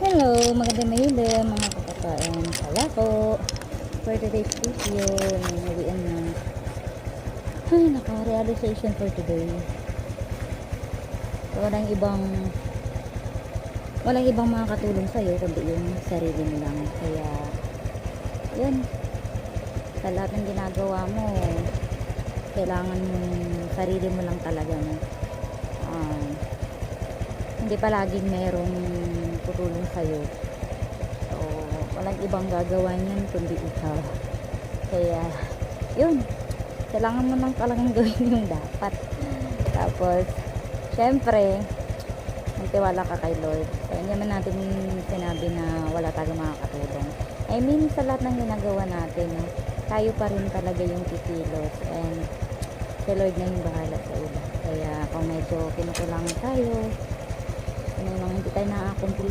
Hello, magandang mahilim mga kapatid. Kala ko, for today's video, nawian na. Ay, naka-realization for today. So, walang ibang makakatulong sa'yo, kundi yung sarili mo lang. Kaya, yun, sa lahat ng ginagawa mo, kailangan sarili mo lang talaga, no? Hindi palaging merong tutulong sa'yo. So, walang ibang gagawa niyan kundi ikaw. Kaya, yun. Kailangan mo lang talagang gawin yung dapat. Tapos, syempre, magtiwala ka kay Lord. So, hindi naman natin sinabi na wala tayong makakatulong. I mean, sa lahat ng ginagawa natin, no, tayo pa rin talaga yung kikilos. And, si Lord na yung bahala sa iba. Kaya, kung medyo kinukulangan tayo, kung may mga hindi tayo na-accomplish,